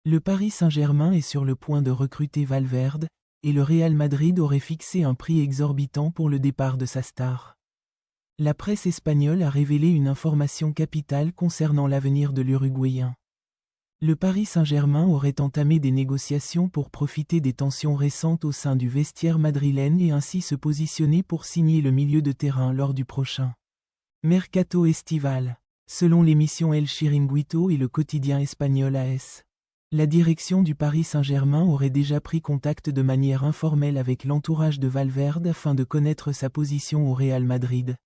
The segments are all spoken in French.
Le Paris Saint-Germain est sur le point de recruter Valverde, et le Real Madrid aurait fixé un prix exorbitant pour le départ de sa star. La presse espagnole a révélé une information capitale concernant l'avenir de l'Uruguayen. Le Paris Saint-Germain aurait entamé des négociations pour profiter des tensions récentes au sein du vestiaire madrilène et ainsi se positionner pour signer le milieu de terrain lors du prochain mercato estival. Selon l'émission El Chiringuito et le quotidien espagnol AS. La direction du Paris Saint-Germain aurait déjà pris contact de manière informelle avec l'entourage de Valverde afin de connaître sa position au Real Madrid.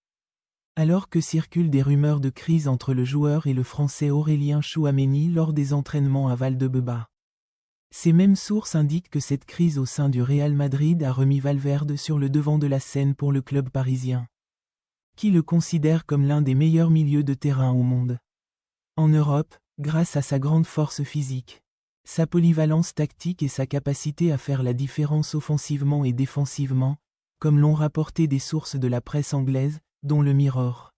Alors que circulent des rumeurs de crise entre le joueur et le Français Aurélien Tchouaméni lors des entraînements à Valdebeba. Ces mêmes sources indiquent que cette crise au sein du Real Madrid a remis Valverde sur le devant de la scène pour le club parisien, qui le considère comme l'un des meilleurs milieux de terrain au monde. En Europe, grâce à sa grande force physique, sa polyvalence tactique et sa capacité à faire la différence offensivement et défensivement, comme l'ont rapporté des sources de la presse anglaise, dont le Mirror.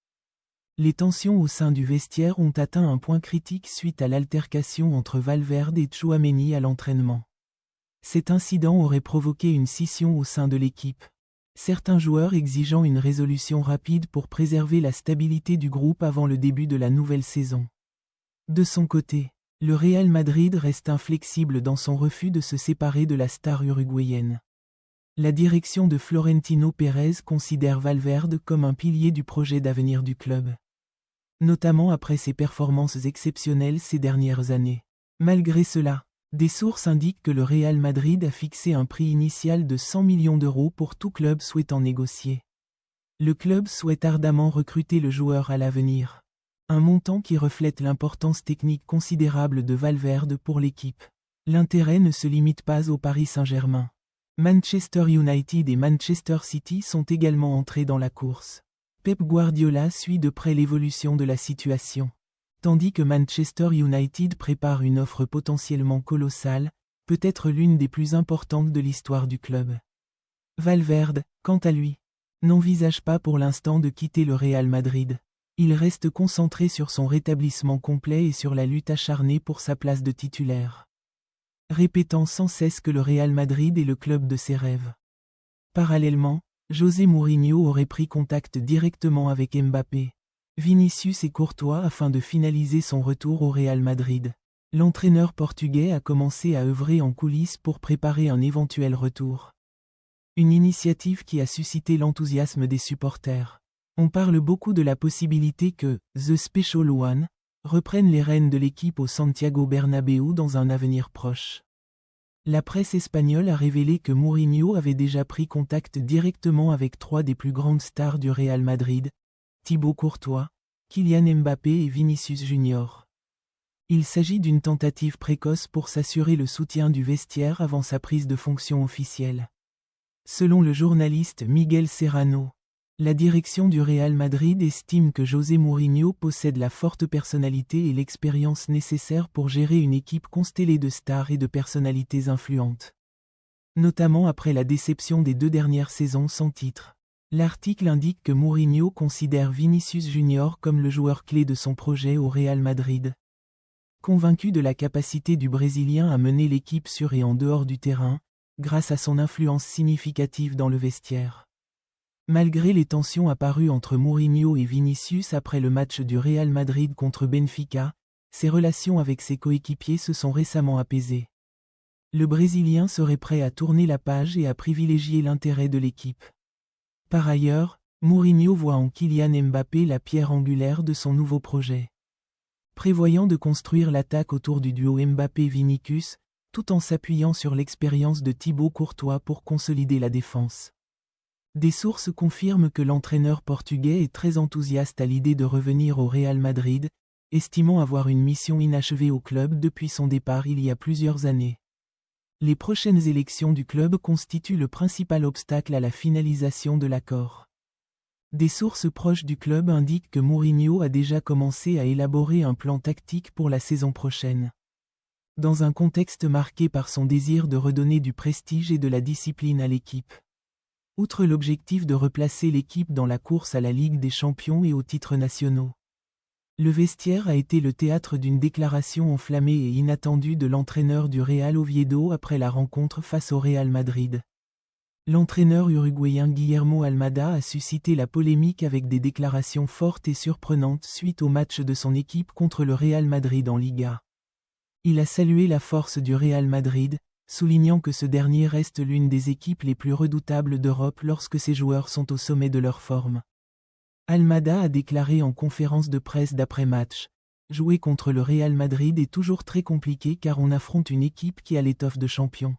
Les tensions au sein du vestiaire ont atteint un point critique suite à l'altercation entre Valverde et Tchouaméni à l'entraînement. Cet incident aurait provoqué une scission au sein de l'équipe, certains joueurs exigeant une résolution rapide pour préserver la stabilité du groupe avant le début de la nouvelle saison. De son côté, le Real Madrid reste inflexible dans son refus de se séparer de la star uruguayenne. La direction de Florentino Pérez considère Valverde comme un pilier du projet d'avenir du club, notamment après ses performances exceptionnelles ces dernières années. Malgré cela, des sources indiquent que le Real Madrid a fixé un prix initial de 100 millions d'euros pour tout club souhaitant négocier. Le club souhaite ardemment recruter le joueur à l'avenir. Un montant qui reflète l'importance technique considérable de Valverde pour l'équipe. L'intérêt ne se limite pas au Paris Saint-Germain. Manchester United et Manchester City sont également entrés dans la course. Pep Guardiola suit de près l'évolution de la situation. Tandis que Manchester United prépare une offre potentiellement colossale, peut-être l'une des plus importantes de l'histoire du club. Valverde, quant à lui, n'envisage pas pour l'instant de quitter le Real Madrid. Il reste concentré sur son rétablissement complet et sur la lutte acharnée pour sa place de titulaire, répétant sans cesse que le Real Madrid est le club de ses rêves. Parallèlement, José Mourinho aurait pris contact directement avec Mbappé, Vinicius et Courtois afin de finaliser son retour au Real Madrid. L'entraîneur portugais a commencé à œuvrer en coulisses pour préparer un éventuel retour. Une initiative qui a suscité l'enthousiasme des supporters. On parle beaucoup de la possibilité que The Special One reprenne les rênes de l'équipe au Santiago Bernabéu dans un avenir proche. La presse espagnole a révélé que Mourinho avait déjà pris contact directement avec trois des plus grandes stars du Real Madrid, Thibaut Courtois, Kylian Mbappé et Vinicius Junior. Il s'agit d'une tentative précoce pour s'assurer le soutien du vestiaire avant sa prise de fonction officielle. Selon le journaliste Miguel Serrano, la direction du Real Madrid estime que José Mourinho possède la forte personnalité et l'expérience nécessaires pour gérer une équipe constellée de stars et de personnalités influentes, notamment après la déception des 2 dernières saisons sans titre. L'article indique que Mourinho considère Vinicius Junior comme le joueur clé de son projet au Real Madrid. Convaincu de la capacité du Brésilien à mener l'équipe sur et en dehors du terrain, grâce à son influence significative dans le vestiaire. Malgré les tensions apparues entre Mourinho et Vinicius après le match du Real Madrid contre Benfica, ses relations avec ses coéquipiers se sont récemment apaisées. Le Brésilien serait prêt à tourner la page et à privilégier l'intérêt de l'équipe. Par ailleurs, Mourinho voit en Kylian Mbappé la pierre angulaire de son nouveau projet. Prévoyant de construire l'attaque autour du duo Mbappé-Vinicius, tout en s'appuyant sur l'expérience de Thibaut Courtois pour consolider la défense. Des sources confirment que l'entraîneur portugais est très enthousiaste à l'idée de revenir au Real Madrid, estimant avoir une mission inachevée au club depuis son départ il y a plusieurs années. Les prochaines élections du club constituent le principal obstacle à la finalisation de l'accord. Des sources proches du club indiquent que Mourinho a déjà commencé à élaborer un plan tactique pour la saison prochaine. Dans un contexte marqué par son désir de redonner du prestige et de la discipline à l'équipe. Outre l'objectif de replacer l'équipe dans la course à la Ligue des Champions et aux titres nationaux, Le vestiaire a été le théâtre d'une déclaration enflammée et inattendue de l'entraîneur du Real Oviedo après la rencontre face au Real Madrid. L'entraîneur uruguayen Guillermo Almada a suscité la polémique avec des déclarations fortes et surprenantes suite au match de son équipe contre le Real Madrid en Liga. Il a salué la force du Real Madrid, soulignant que ce dernier reste l'une des équipes les plus redoutables d'Europe lorsque ses joueurs sont au sommet de leur forme. Almada a déclaré en conférence de presse d'après-match: « Jouer contre le Real Madrid est toujours très compliqué car on affronte une équipe qui a l'étoffe de champion.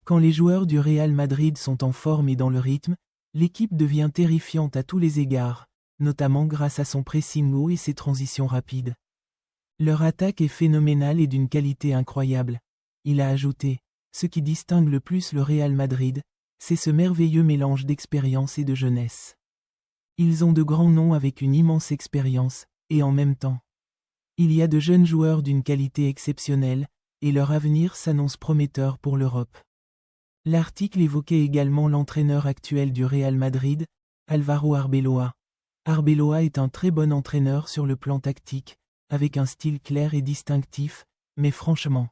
Quand les joueurs du Real Madrid sont en forme et dans le rythme, l'équipe devient terrifiante à tous les égards, notamment grâce à son pressing haut et ses transitions rapides. Leur attaque est phénoménale et d'une qualité incroyable. » Il a ajouté: « Ce qui distingue le plus le Real Madrid, c'est ce merveilleux mélange d'expérience et de jeunesse. Ils ont de grands noms avec une immense expérience, et en même temps, il y a de jeunes joueurs d'une qualité exceptionnelle, et leur avenir s'annonce prometteur pour l'Europe. » L'article évoquait également l'entraîneur actuel du Real Madrid, Álvaro Arbeloa. Arbeloa est un très bon entraîneur sur le plan tactique, avec un style clair et distinctif, mais franchement,